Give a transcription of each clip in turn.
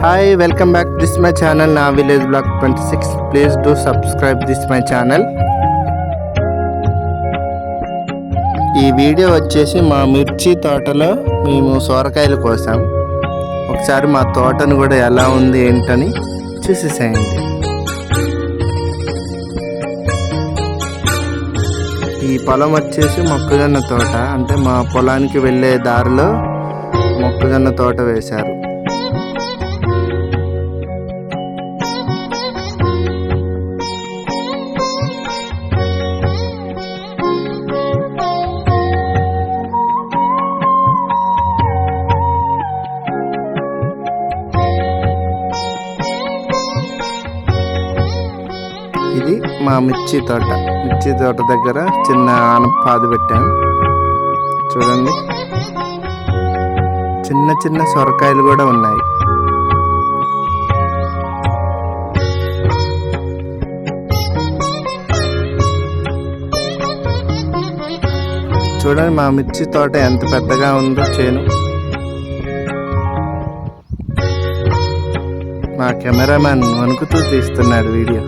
Hi, welcome back. This is my channel, Na Village Block 26. Please do subscribe this my channel. ఈ video వచ్చేసి మా మిర్చి తోటలో మేము సొరకాయలు కోసాం. ఒకసారి మా తోటను కూడా ఎలా ఉంది ఏంటని చూసేసేయండి. ఈ పొలం వచ్చేసి మొక్కజొన్న తోట, అంటే మా పొలానికి వెళ్ళే దారిలో మొక్కజొన్న తోట వేశారు. ఇది మా మిర్చి తోట దగ్గర చిన్న ఆనపాదు పెట్టాం. చూడండి, చిన్న చిన్న సొరకాయలు కూడా ఉన్నాయి. చూడండి మా మిర్చి తోట ఎంత పెద్దగా ఉందో చేను. మా కెమెరామ్యాన్ వణుకుతూ తీస్తున్నాడు వీడియో.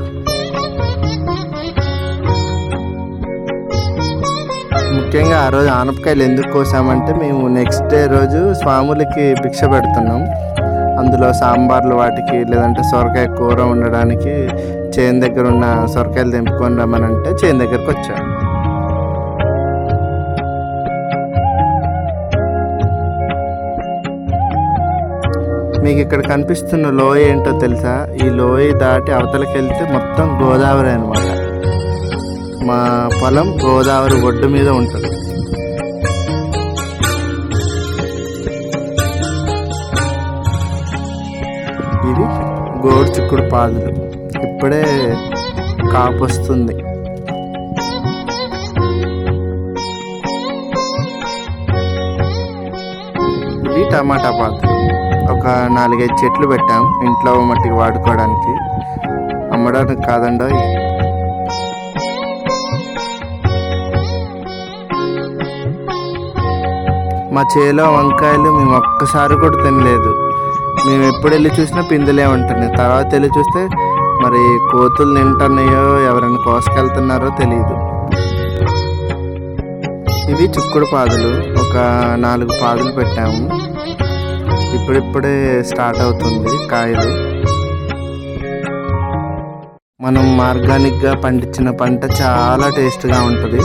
ముఖ్యంగా ఆ రోజు ఆనపకాయలు ఎందుకు కోసామంటే, మేము నెక్స్ట్ డే రోజు స్వాములకి భిక్ష పెడుతున్నాం. అందులో సాంబార్లు వాటికి, లేదంటే సొరకాయ కూర ఉండడానికి చేను దగ్గర ఉన్న సొరకాయలు తెంపుకొని రమ్మనంటే చేను దగ్గరకు వచ్చాం. మీకు ఇక్కడ కనిపిస్తున్న లోయ ఏంటో తెలుసా? ఈ లోయ దాటి అవతలకి వెళ్తే మొత్తం గోదావరి అన్నమాట. మా పొలం గోదావరి ఒడ్డు మీద ఉంటుంది. ఇది గోడు చిక్కుడు పాదులు, ఇప్పుడే కాపు వస్తుంది. ఇవి టమాటా పాదులు. ఒక 4-5 చెట్లు పెట్టాం ఇంట్లో మట్టికి వాడుకోవడానికి, అమ్మడానికి కాదండో. మా చేలో వంకాయలు మేము ఒక్కసారి కూడా తినలేదు. మేము ఎప్పుడు వెళ్ళి చూసినా పిందులే ఉంటున్నాయి. తర్వాత వెళ్ళి చూస్తే మరి కోతులు తింటున్నాయో ఎవరైనా కోసుకెళ్తున్నారో తెలియదు. ఇవి చిక్కుడు పాదులు. ఒక 4 పాదులు పెట్టాము. ఇప్పుడిప్పుడే స్టార్ట్ అవుతుంది కాయలు. మనం ఆర్గానిక్గా పండించిన పంట చాలా టేస్ట్గా ఉంటుంది.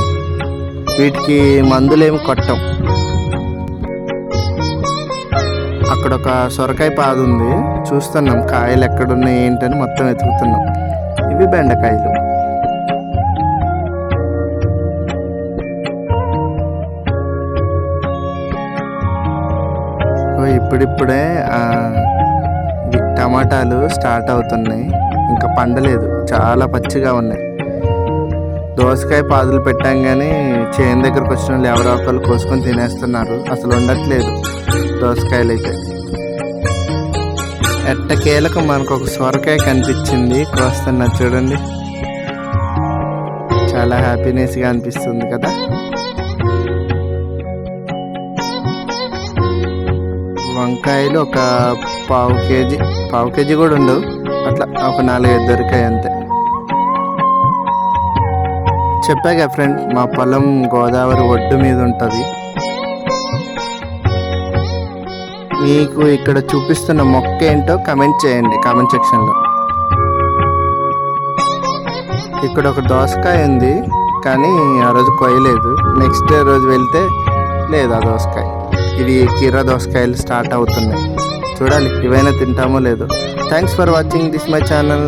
వీటికి మందులేమి కొట్టం. అక్కడ ఒక సొరకాయ పాదు ఉంది, చూస్తున్నాం కాయలు ఎక్కడున్నాయి ఏంటని మొత్తం వెతుకుతున్నాం. ఇవి బెండకాయలు. ఇప్పుడిప్పుడే టమాటాలు స్టార్ట్ అవుతున్నాయి, ఇంకా పండలేదు, చాలా పచ్చిగా ఉన్నాయి. దోసకాయ పాదులు పెట్టాం కానీ చేను దగ్గరకు వచ్చిన వాళ్ళు ఎవరో ఒకరు కోసుకొని తినేస్తున్నారు. అసలు ఉండట్లేదు దోసకాయలు అయితే. ఎట్టకేలకు మనకు ఒక సొరకాయ కనిపించింది, కోస్తున్నా చూడండి. చాలా హ్యాపీనెస్గా అనిపిస్తుంది కదా. వంకాయలు ఒక పావు కేజీ కూడా ఉండవు, అట్లా ఒక 4-5 దొరికాయి అంతే. చెప్పాగా ఫ్రెండ్, మా పొలం గోదావరి ఒడ్డు మీద ఉంటుంది. మీకు ఇక్కడ చూపిస్తున్న మొక్క ఏంటో కమెంట్ చేయండి కామెంట్ సెక్షన్లో. ఇక్కడ ఒక దోసకాయ ఉంది కానీ ఆ రోజు కొయ్యలేదు. నెక్స్ట్ డే రోజు వెళ్తే లేదు ఆ దోసకాయ. ఇవి కీరా దోసకాయలు స్టార్ట్ అవుతున్నాయి. చూడాలి ఇవైనా తింటామో లేదో. Thanks for watching this my channel.